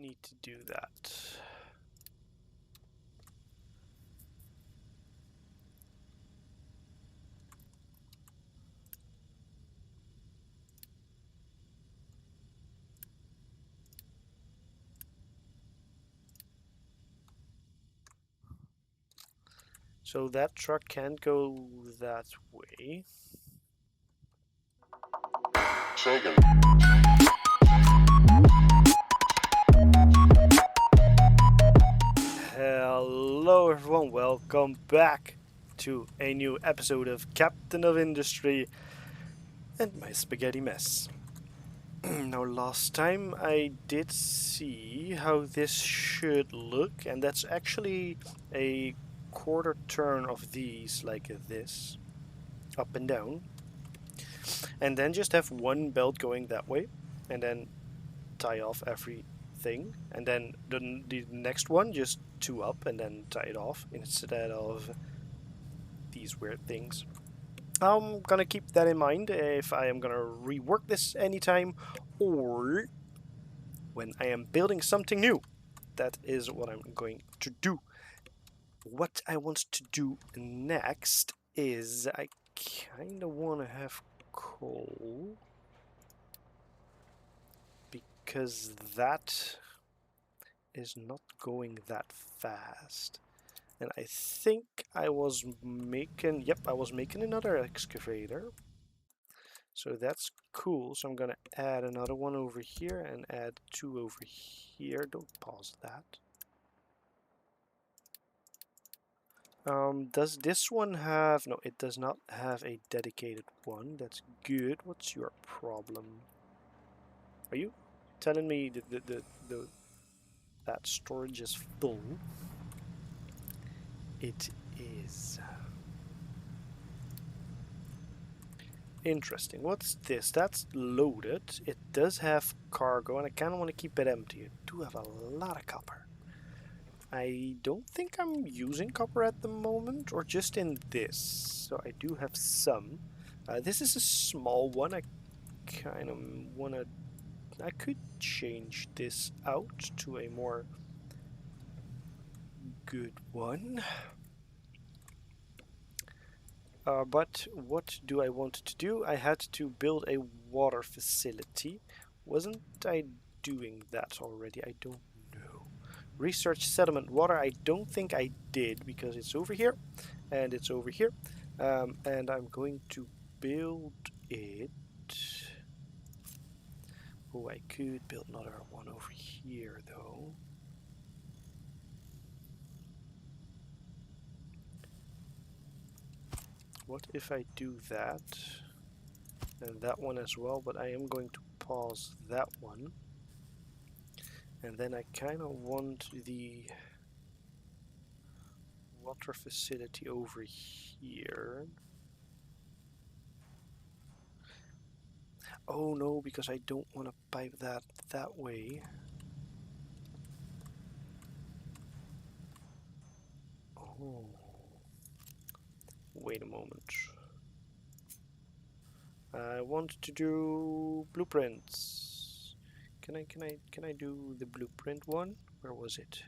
need to do that. So that truck can't go that way. Sagan. Hello everyone, welcome back to a new episode of Captain of Industry and my spaghetti mess. Now last time I did see how this should look, and that's actually a quarter turn of these like this, up and down, and then just have one belt going that way, and then tie off everything, and then the next one just two up and then tie it off instead of these weird things. I'm gonna keep that in mind if I am gonna rework this anytime or when I am building something new. That is what I'm going to do. What I want to do next is I kind of want to have coal because that is not going that fast. And I think I was making, yep, I was making another excavator. So that's cool. So I'm gonna add another one over here and add two over here. Don't pause that. Does this one have, no, it does not have a dedicated one. That's good. What's your problem? Are you telling me that storage is full? It is. Interesting. What's this? That's loaded. It does have cargo, and I kind of want to keep it empty. I do have a lot of copper. I don't think I'm using copper at the moment, or just in this. So I do have some. This is a small one. I kind of want to... I could change this out to a more good one. But what do I want to do? I had to build a water facility. Wasn't I doing that already? I don't know. Research settlement water. I don't think I did because it's over here and it's over here. And I'm going to build it. Oh, I could build another one over here though. What if I do that? And that one as well, but I am going to pause that one. And then I kind of want the water facility over here. Oh no, because I don't want to pipe that way. Oh, wait a moment. I want to do blueprints. Can I do the blueprint one? Where was it?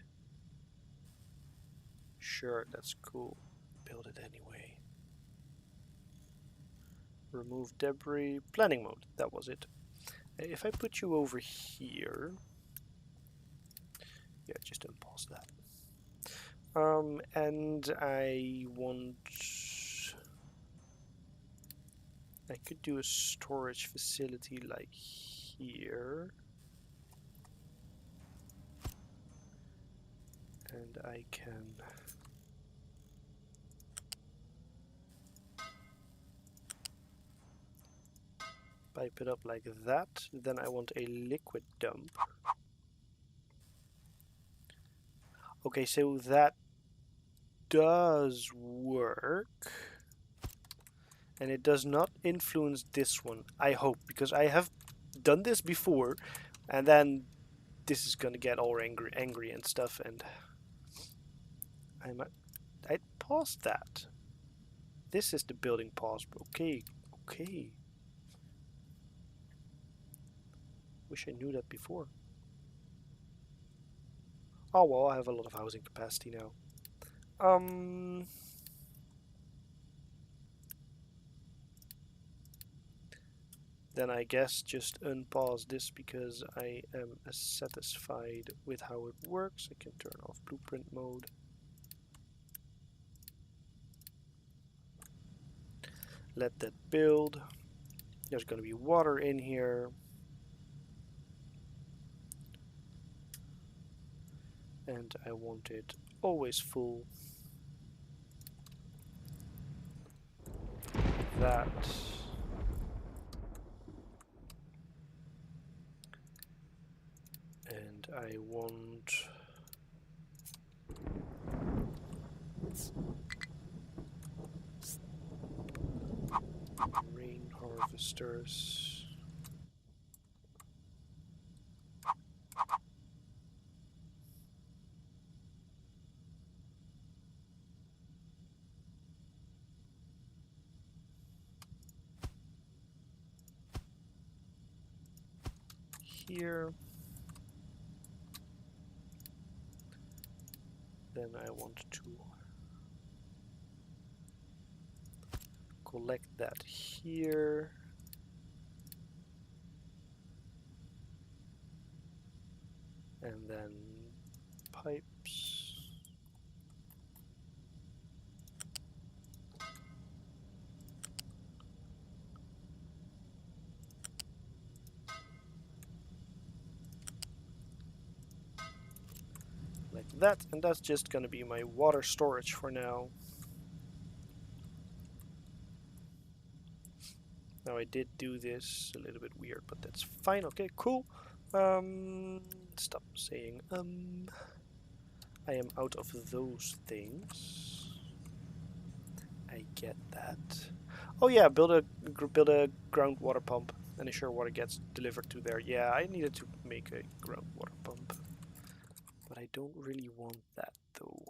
Sure, that's cool. Build it anyway. Remove debris. Planning mode. That was it. If I put you over here, yeah, just unpause that. And I want... I could do a storage facility like here. And I can... pipe it up like that. Then I want a liquid dump. Okay, so that does work. And it does not influence this one, I hope, because I have done this before, and then this is gonna get all angry and stuff, and I paused that. This is the building pause. Okay, okay. Wish I knew that before. Oh well, I have a lot of housing capacity now. Then I guess just unpause this because I am satisfied with how it works. I can turn off blueprint mode. Let that build. There's going to be water in here. And I want it always full. That. And I want rain harvesters. Here. Then I want to collect that here. And then pipes. Like that, and that's just gonna be my water storage for now. Now I did do this a little bit weird, but that's fine. Okay, cool. Stop saying I am out of those things. I get that. Oh yeah, build a groundwater pump and ensure water gets delivered to there. Yeah, I needed to make a groundwater pump, but I don't really want that though.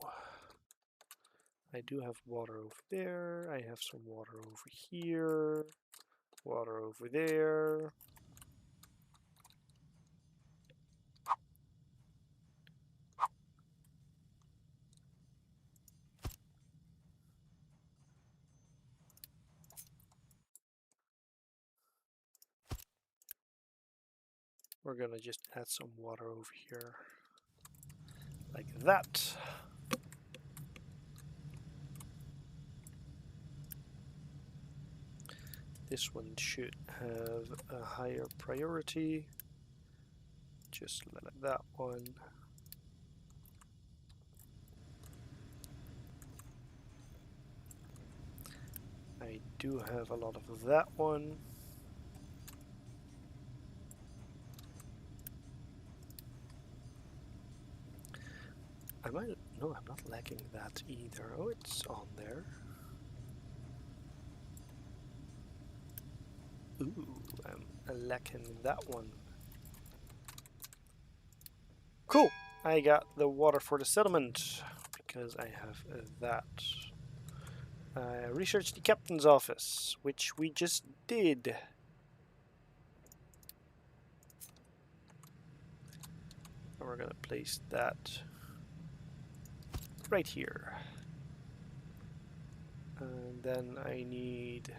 I do have water over there. I have some water over here. Water over there. We're gonna just add some water over here. Like that. This one should have a higher priority. Just like that one. I do have a lot of that one. Am I? No, I'm not lacking that either. Oh, it's on there. Ooh, I'm lacking that one. Cool! I got the water for the settlement because I have that. Research the captain's office, which we just did. And we're gonna place that right here. And then I need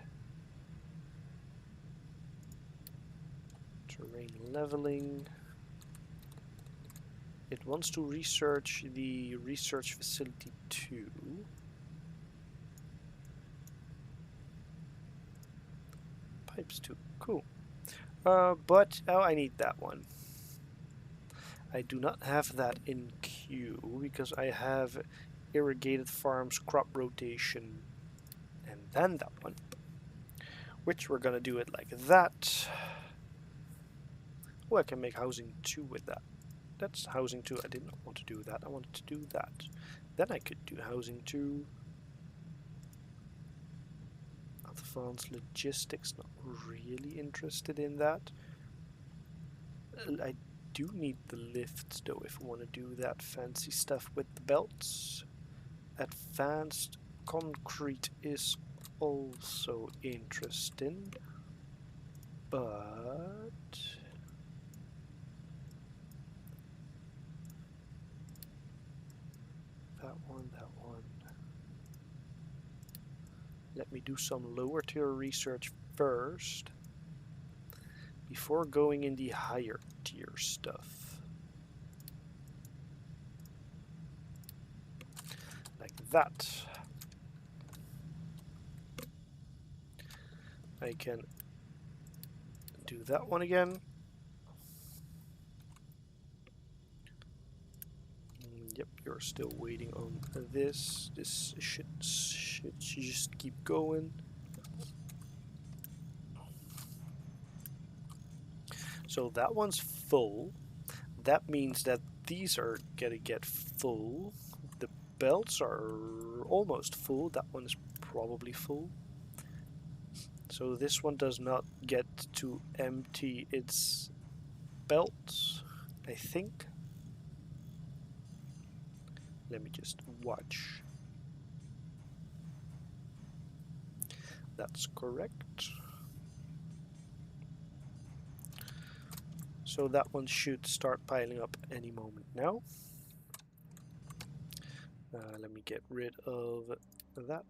terrain leveling. It wants to research the research facility too. Pipes too. Cool. But oh, I need that one. I do not have that in queue because I have irrigated farms, crop rotation, and then that one. Which we're gonna do it like that. Oh, I can make housing 2 with that. That's housing 2. I did not want to do that. I wanted to do that. Then I could do housing 2. Advanced logistics, not really interested in that. I do need the lifts though if I want to do that fancy stuff with the belts. Advanced concrete is also interesting, but that one, that one. Let me do some lower tier research first, before going in the higher tier stuff. Like that. I can do that one again. Yep, you're still waiting on this. This should just keep going. So that one's full. That means that these are gonna get full. The belts are almost full. That one is probably full. So this one does not get to empty its belt, I think. Let me just watch. That's correct. So that one should start piling up any moment now. Let me get rid of that.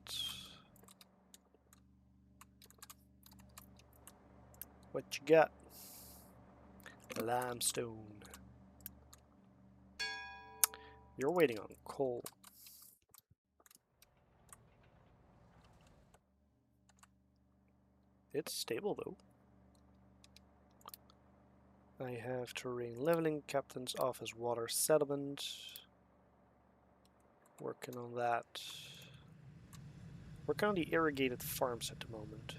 What you got? Limestone. You're waiting on coal. It's stable though. I have terrain leveling, captain's office, water settlement. Working on that. Working on the irrigated farms at the moment.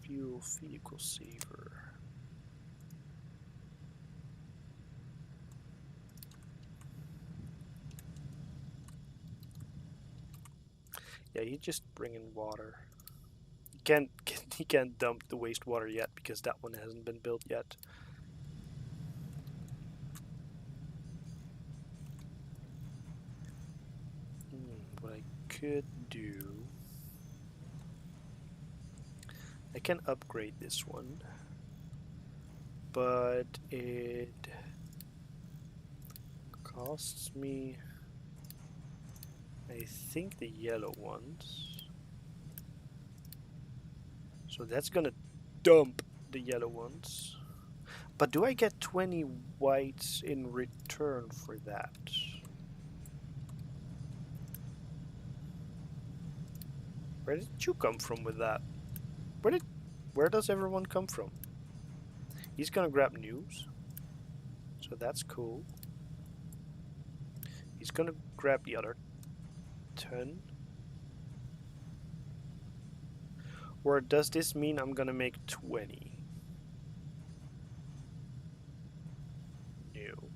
Fuel vehicle saver. Yeah, you just bring in water. He can't dump the wastewater yet because that one hasn't been built yet. What I could do, I can upgrade this one, but it costs me, I think, the yellow ones. So that's gonna dump the yellow ones. But do I get 20 whites in return for that? Where did you come from with that? Where does everyone come from? He's gonna grab news. So that's cool. He's gonna grab the other 10. Or does this mean I'm gonna make 20? No.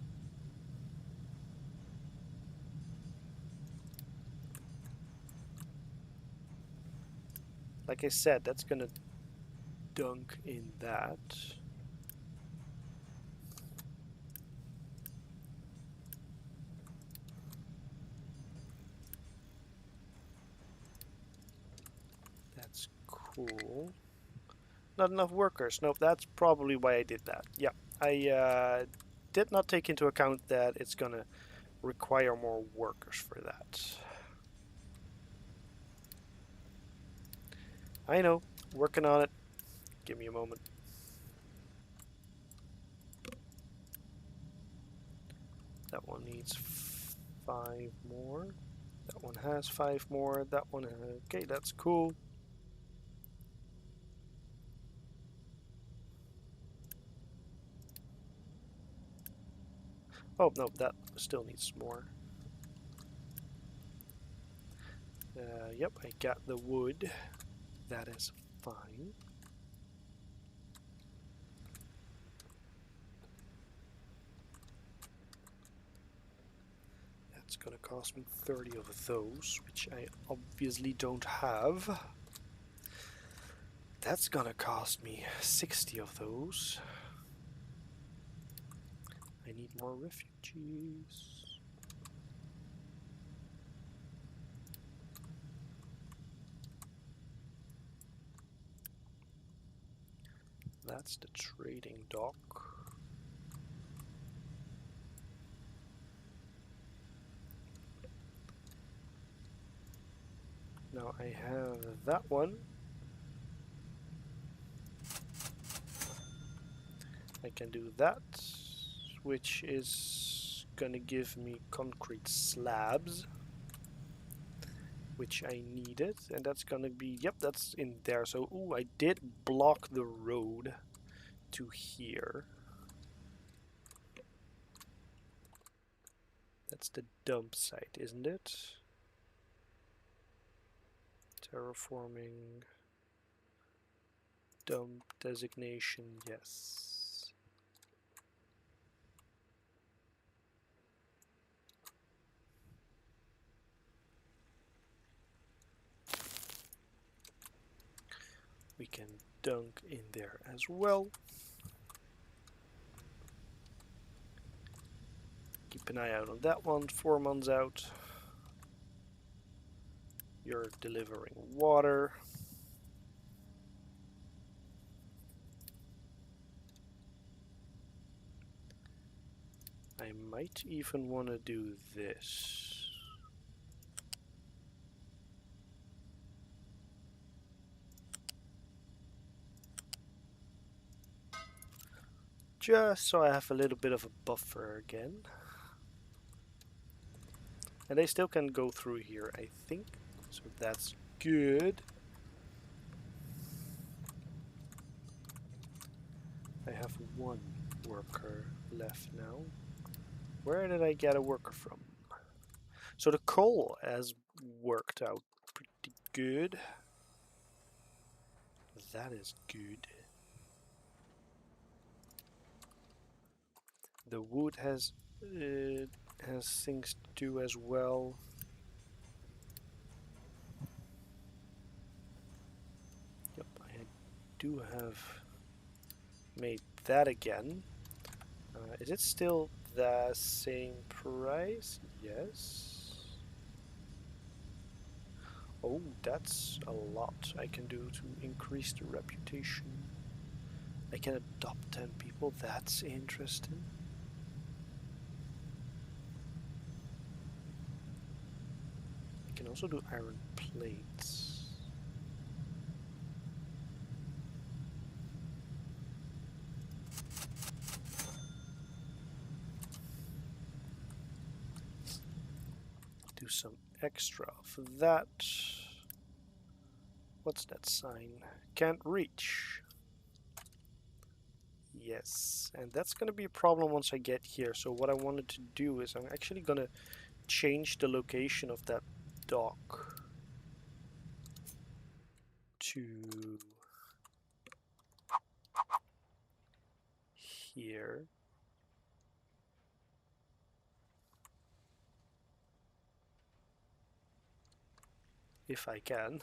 Like I said, that's gonna dunk in that. That's cool. Not enough workers. Nope, that's probably why I did that. Yeah, I did not take into account that it's gonna require more workers for that. I know, working on it. Give me a moment. That one needs 5 more. That one has 5 more. That one, okay, that's cool. Oh, no, that still needs more. Yep, I got the wood. That is fine. That's gonna cost me 30 of those, which I obviously don't have. That's gonna cost me 60 of those. I need more refugees. That's the trading dock. Now I have that one. I can do that, which is gonna give me concrete slabs, which I needed, and that's gonna be, yep, that's in there. So, ooh, I did block the road to here. That's the dump site, isn't it? Terraforming, dump designation, yes. We can dunk in there as well. Keep an eye out on that one, 4 months out. You're delivering water. I might even want to do this. Just so I have a little bit of a buffer again. And they still can go through here, I think. So that's good. I have 1 worker left now. Where did I get a worker from? So the coal has worked out pretty good. That is good. The wood has things to do as well. Yep, I do have made that again. Is it still the same price? Yes. Oh, that's a lot I can do to increase the reputation. I can adopt 10 people. That's interesting. I can also do iron plates. Do some extra for that. What's that sign? Can't reach. Yes, and that's gonna be a problem once I get here. So what I wanted to do is I'm actually gonna change the location of that dock to here. If I can.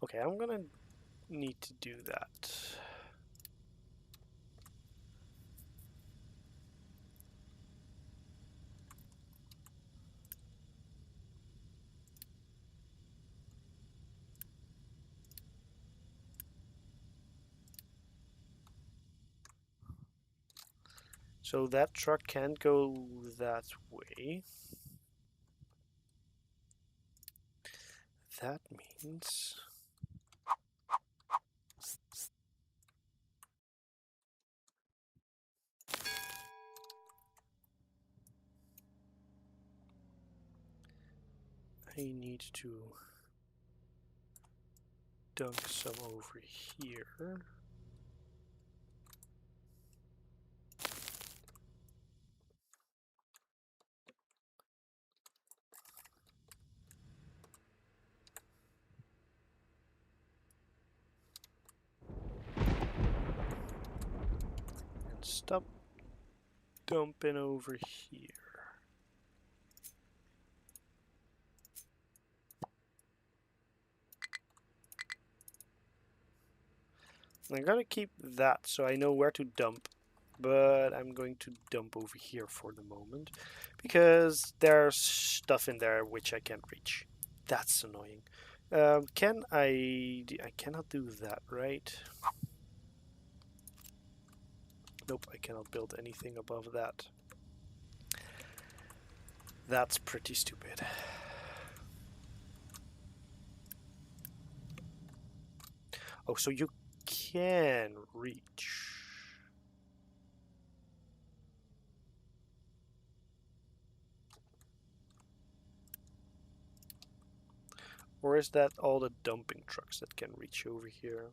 Okay, I'm gonna need to do that. So that truck can't go that way. That means I need to dunk some over here. And stop dumping over here. I'm gonna keep that so I know where to dump, but I'm going to dump over here for the moment because there's stuff in there which I can't reach. That's annoying. Can I cannot do that, right? Nope, I cannot build anything above that. That's pretty stupid. Oh, so you can reach. Or is that all the dumping trucks that can reach over here?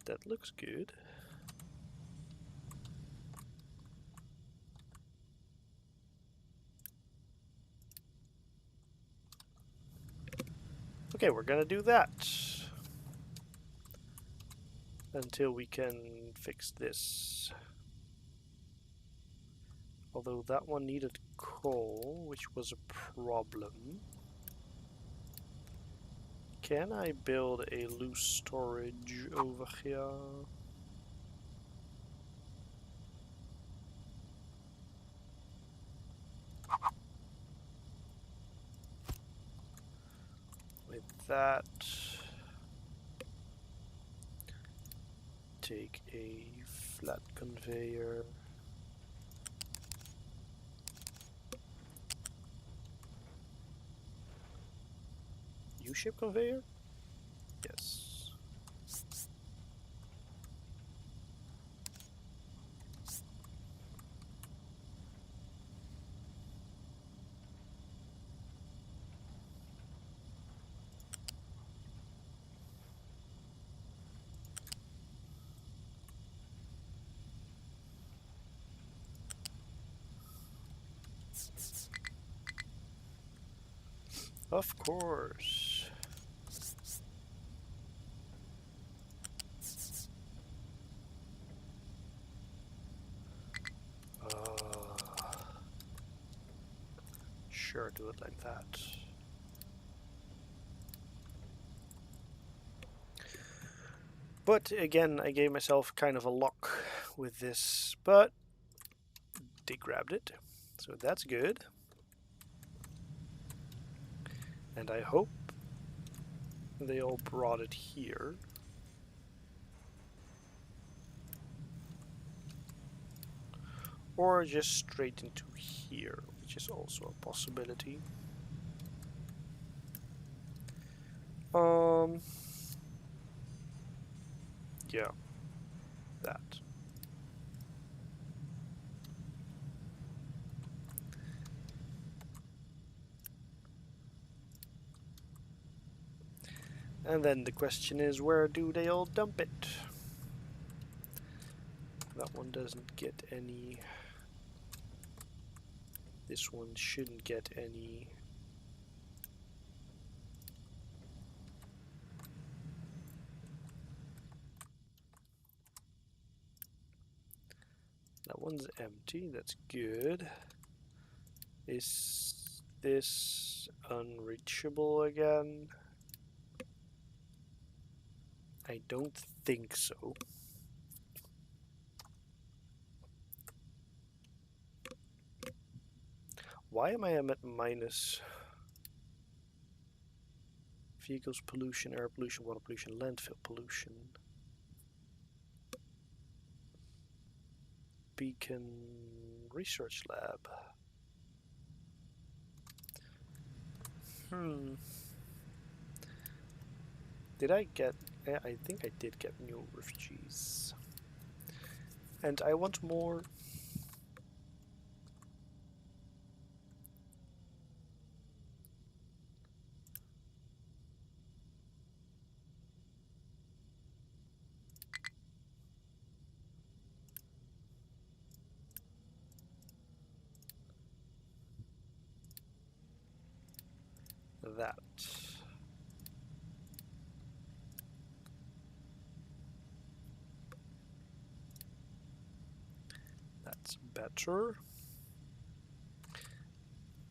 That looks good. Okay, we're gonna do that until we can fix this. Although that one needed coal, which was a problem. Can I build a loose storage over here? With that, take a flat conveyor. U-shape conveyor? Yes. Of course. Sure, do it like that. But again, I gave myself kind of a lock with this, but they grabbed it, so that's good. And I hope they all brought it here. Or just straight into here, which is also a possibility. Yeah, that. And then the question is, where do they all dump it? That one doesn't get any. This one shouldn't get any. That one's empty, that's good. Is this unreachable again? I don't think so. Why am I at minus? Vehicles pollution, air pollution, water pollution, landfill pollution. Beacon research lab. Did I get... I think I did get new refugees. And I want more. That. better.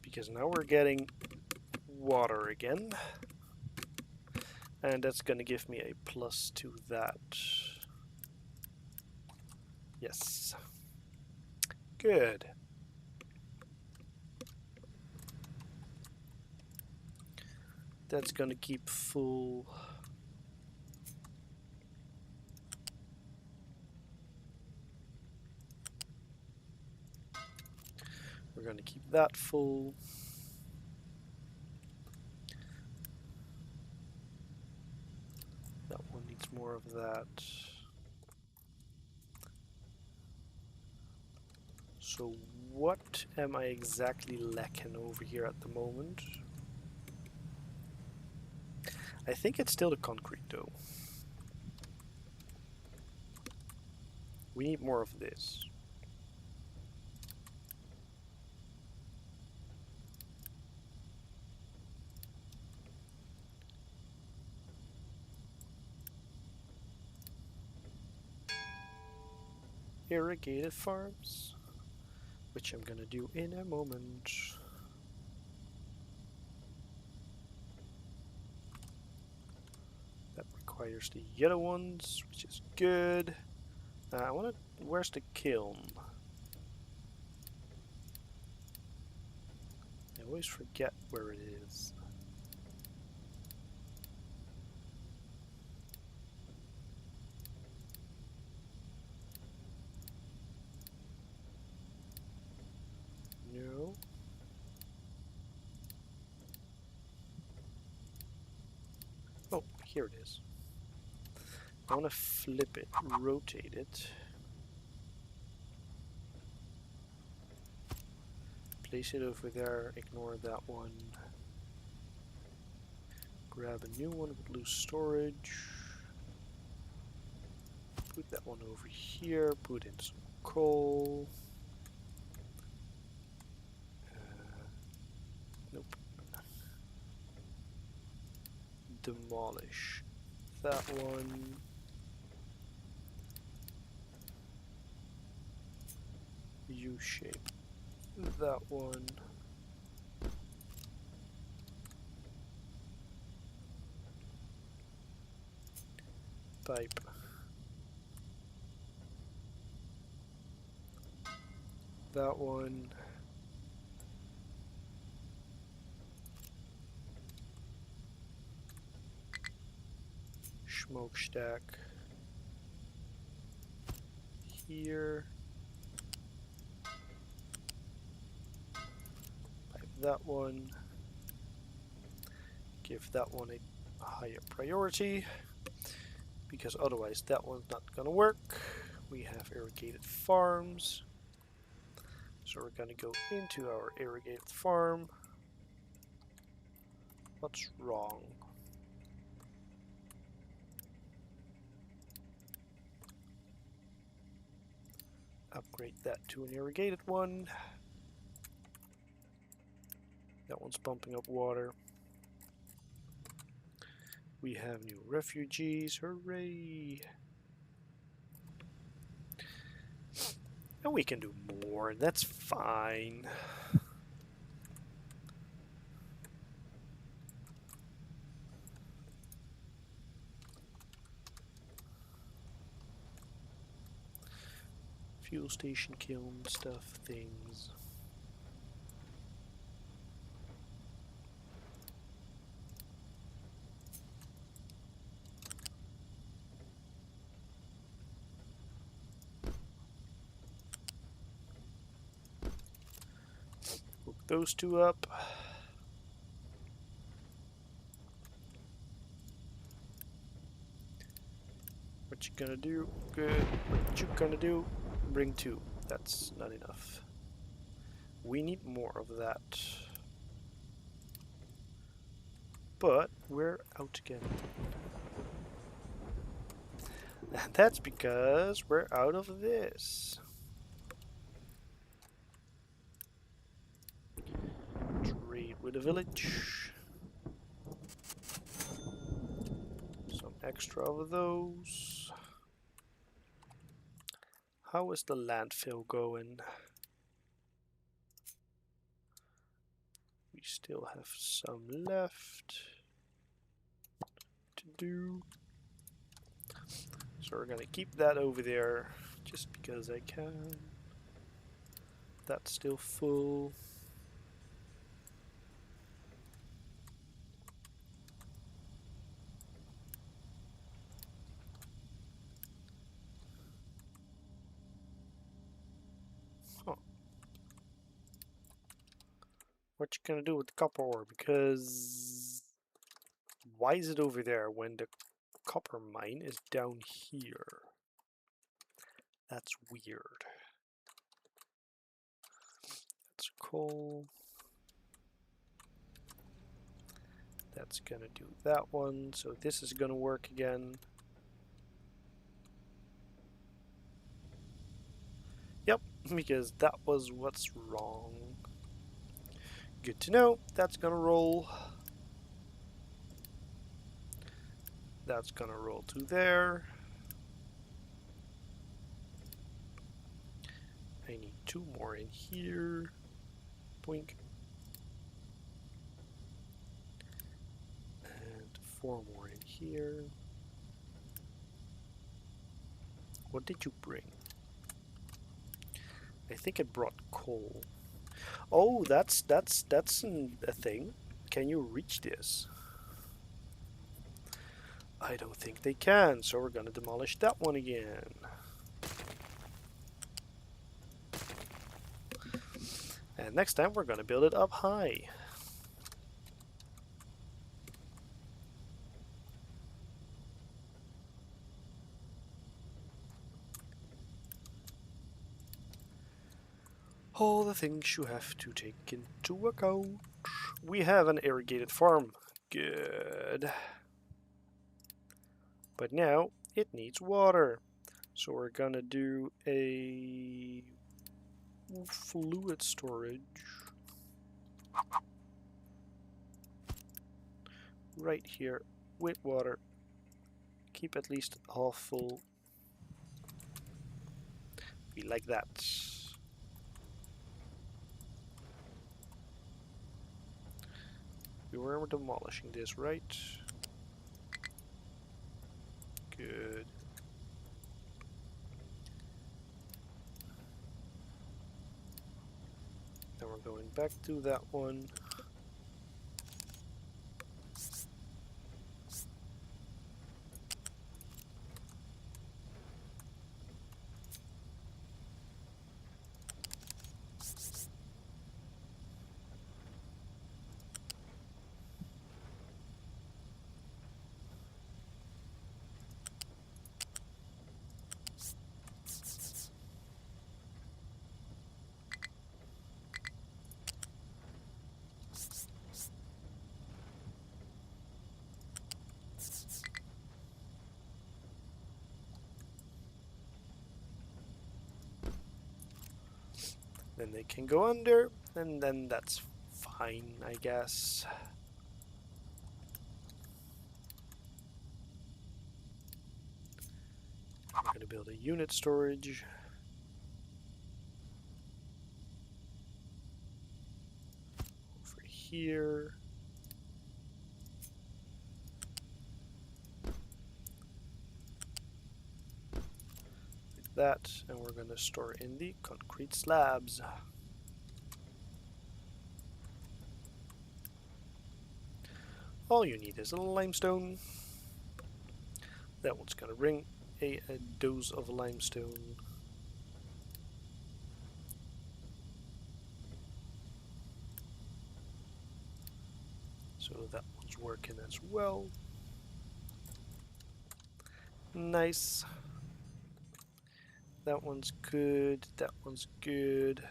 Because now we're getting water again. And that's gonna give me a plus to that. Yes. Good. That's gonna keep full. We're gonna keep that full. That one needs more of that. So what am I exactly lacking over here at the moment? I think it's still the concrete though. We need more of this. Irrigated farms, which I'm gonna do in a moment. That requires the yellow ones, which is good. I wanna. Where's the kiln? I always forget where it is. No. Oh, here it is. I want to flip it, rotate it. Place it over there, ignore that one. Grab a new one with loose storage. Put that one over here, put in some coal. Nope. Demolish that one. U-shape that one. Pipe. That one. Smokestack. Here. Pipe that one. Give that one a higher priority, because otherwise that one's not gonna work. We have irrigated farms. So we're gonna go into our irrigated farm. What's wrong? Upgrade that to an irrigated one. That one's pumping up water. We have new refugees, hooray! And we can do more, that's fine. Fuel station, kiln, stuff, things. Hook those two up. What you gonna do? Good. What you gonna do? Bring two. That's not enough. We need more of that. But we're out again. And that's because we're out of this. Trade with a village. Some extra of those. How is the landfill going? still have some left to do. So we're gonna keep that over there just because I can. That's still full. Huh. What you gonna do with the copper ore? Because why is it over there when the copper mine is down here? That's weird. That's coal. That's gonna do that one. So this is gonna work again. Yep, because that was what's wrong. Good to know. That's gonna roll. That's gonna roll to there. I need 2 more in here. Boink. And 4 more in here. What did you bring? I think it brought coal. Oh, that's a thing. Can you reach this? I don't think they can, so we're gonna demolish that one again. And next time we're gonna build it up high. All the things you have to take into account. We have an irrigated farm. Good. But now it needs water. So we're gonna do a fluid storage right here with water. Keep at least half full. Be like that. We were demolishing this, right? Good. Then we're going back to that one. Then they can go under, and then that's fine, I guess. I'm going to build a unit storage. Over here. Like that, and we're going to store in the concrete slabs. All you need is a limestone. That one's going to bring a dose of limestone. So that one's working as well. Nice. That one's good. That one's good.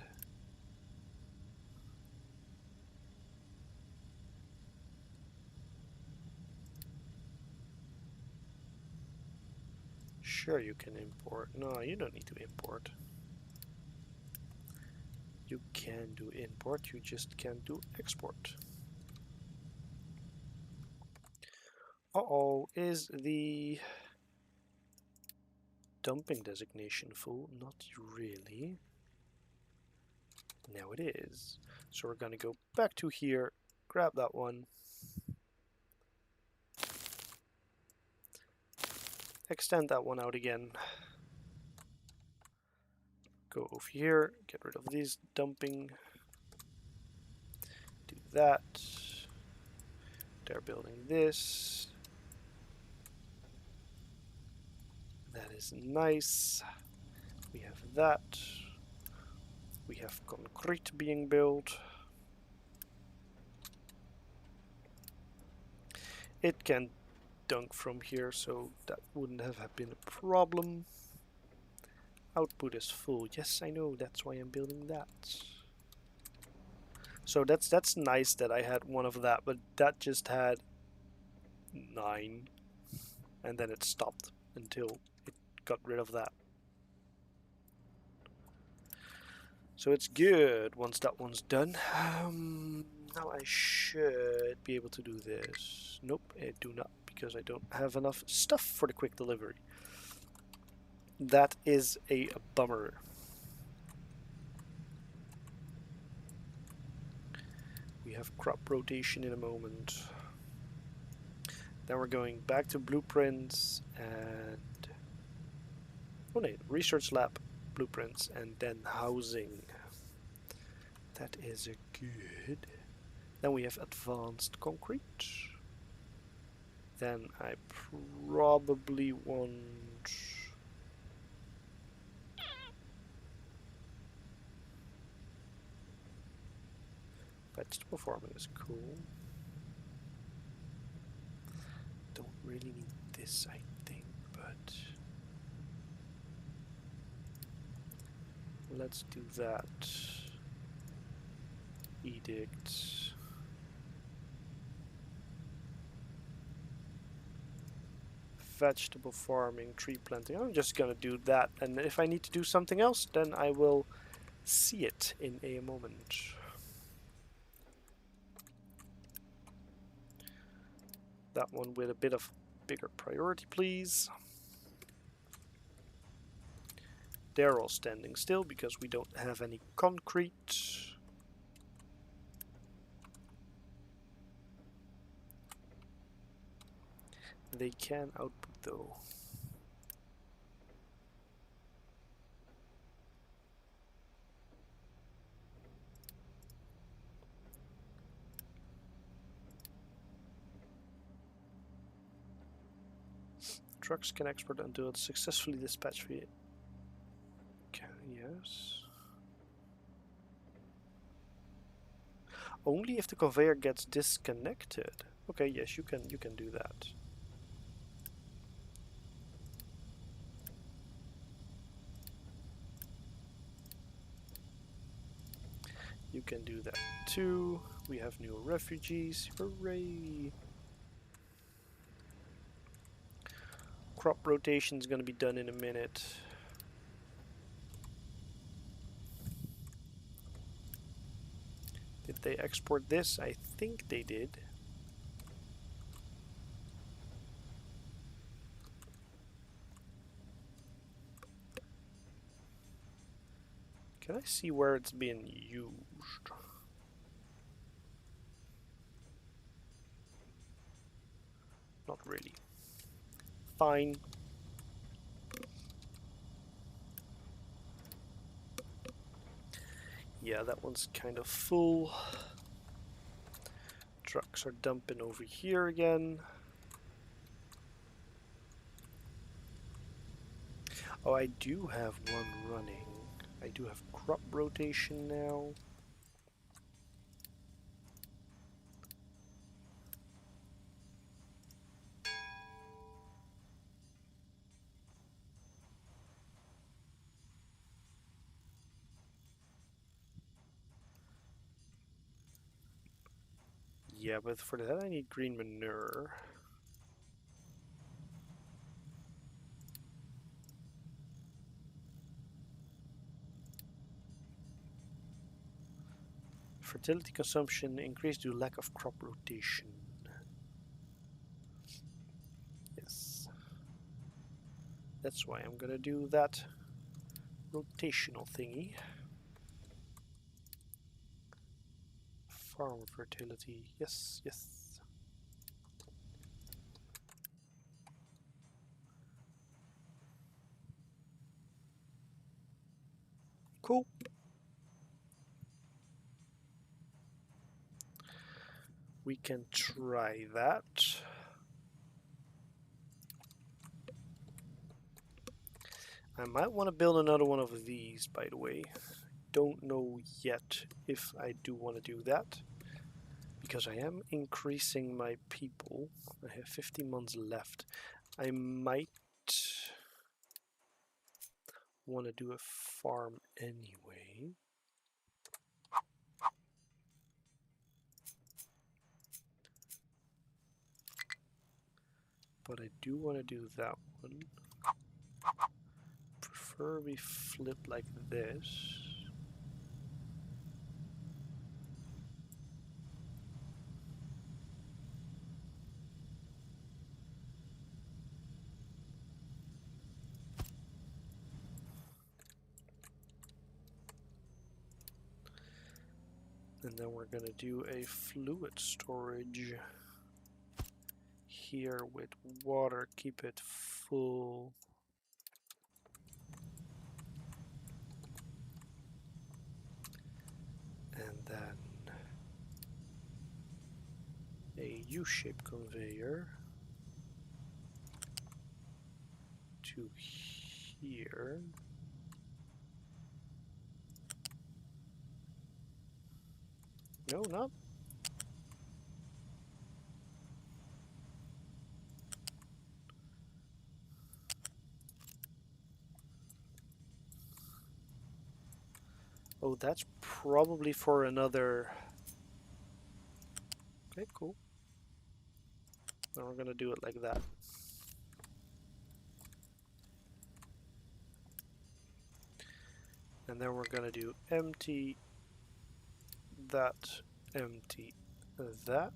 Sure, you can import. No, you don't need to import. You can do import, you just can't do export. Uh-oh, is the dumping designation full? Not really. Now it is. So we're gonna go back to here grab that one. Extend that one out again. Go over here, get rid of these dumping. Do that. They're building this. That is nice. We have that. We have concrete being built. It can dunk from here, so that wouldn't have been a problem. Output is full. Yes, I know, that's why I'm building that. So that's nice that I had one of that, but that just had 9. And then it stopped until it got rid of that. So it's good once that one's done. Now I should be able to do this. Nope, I do not, because I don't have enough stuff for the quick delivery. That is a bummer. We have crop rotation in a moment. Then we're going back to blueprints and... oh no, research lab, blueprints, and then housing. That is a good. Then we have advanced concrete. Then I probably want... vegetable farming is cool. Don't really need this, I think, but... let's do that. Edict. Vegetable farming, tree planting. I'm just gonna do that, and if I need to do something else, then I will see it in a moment. That one with a bit of bigger priority, please. They're all standing still because we don't have any concrete. They can output though. Trucks can export until it's successfully dispatched via... yes. Only if the conveyor gets disconnected. Okay, yes, you can do that. You can do that too. We have new refugees. Hooray! Crop rotation is going to be done in a minute. Did they export this? I think they did. Can I see where it's being used? Not really. Fine. Yeah, that one's kind of full. Trucks are dumping over here again. Oh, I do have one running. I do have crop rotation now. Yeah, but for that I need green manure. Fertility consumption increased due to lack of crop rotation. Yes. That's why I'm gonna do that rotational thingy. Farm fertility. Yes, yes. Cool. We can try that. I might want to build another one of these, by the way. Don't know yet if I do want to do that, because I am increasing my people. I have 50 months left. I might want to do a farm anyway. But I do want to do that one. Prefer we flip like this. And then we're going to do a fluid storage here with water, keep it full. And then a U-shaped conveyor to here. No, not. Oh, that's probably for another. Okay, cool. Then we're gonna do it like that. And then we're gonna do empty that, empty that.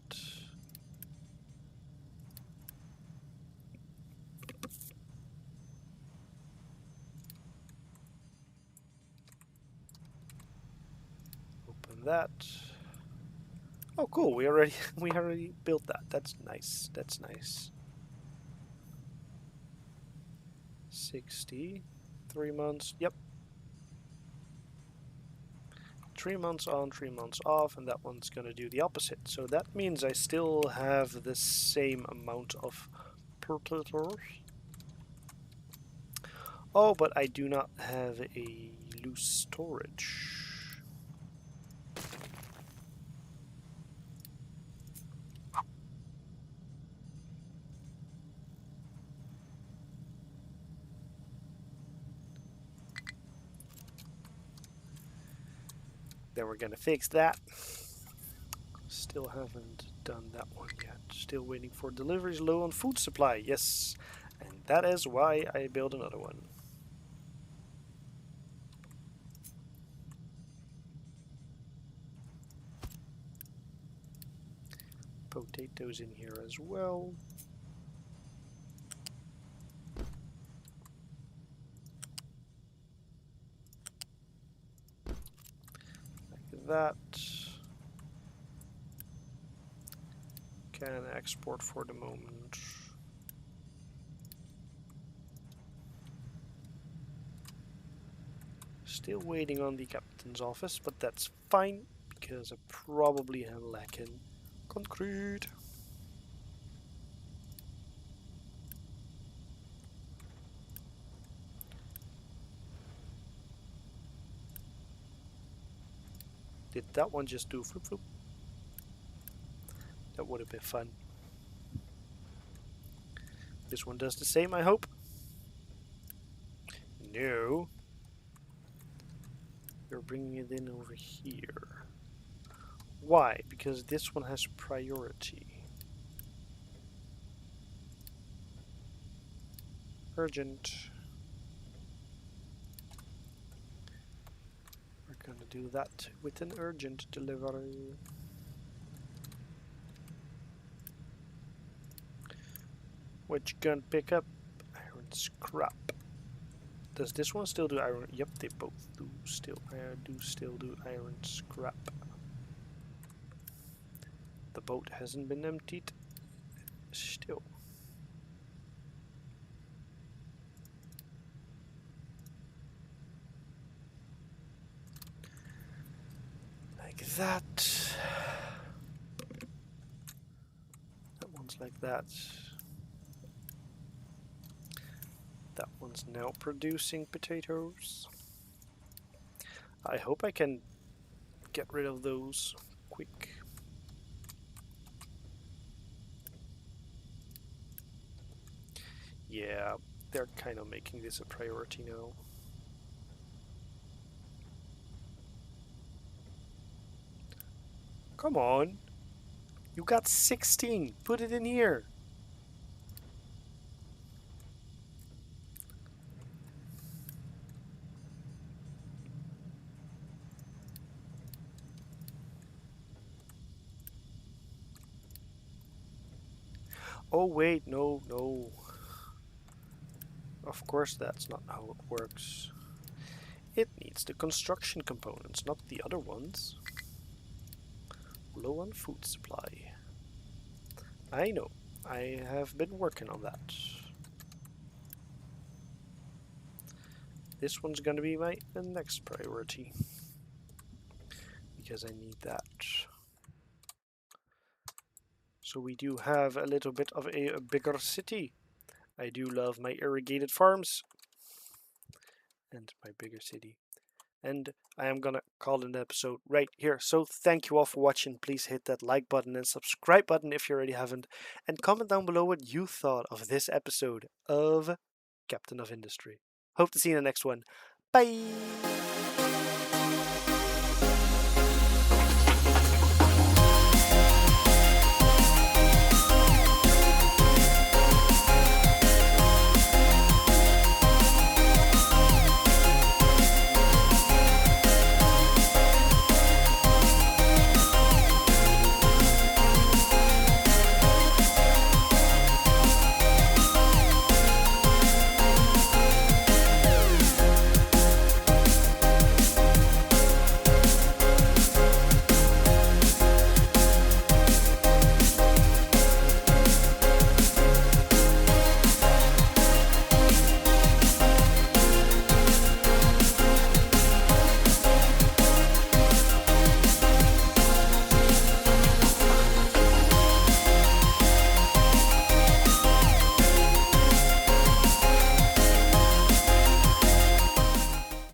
Open that. Oh, cool! We already built that. That's nice. That's nice. 60, 3 months. Yep. 3 months on, 3 months off, and that one's gonna do the opposite. So that means I still have the same amount of potatoes. Oh, but I do not have a loose storage. Then we're gonna fix that. Still haven't done that one yet. Still waiting for deliveries low on food supply. Yes, and that is why I build another one. Potatoes in here as well. Like that. Can export for the moment. Still waiting on the captain's office, but that's fine because I probably am lacking concrete. Did that one just do flip flip? That would have been fun. This one does the same, I hope. No. You're bringing it in over here. Why? Because this one has priority. Urgent. We're gonna do that with an urgent delivery. What you gonna pick up? Iron scrap. Does this one still do iron? Yep, they both do still. I do still do iron scrap. boat hasn't been emptied still. Like that. That one's like that. That one's now producing potatoes. I hope I can get rid of those quick. Yeah, they're kind of making this a priority now. Come on. You got 16. Put it in here. Oh, wait. No, no. Of course, that's not how it works. It needs the construction components, not the other ones. Low on food supply. I know. I have been working on that. This one's gonna be my next priority. Because I need that. So we do have a little bit of a bigger city. I do love my irrigated farms. And my bigger city. And I am gonna call an episode right here. So thank you all for watching. Please hit that like button and subscribe button if you already haven't. And comment down below what you thought of this episode of Captain of Industry. Hope to see you in the next one. Bye!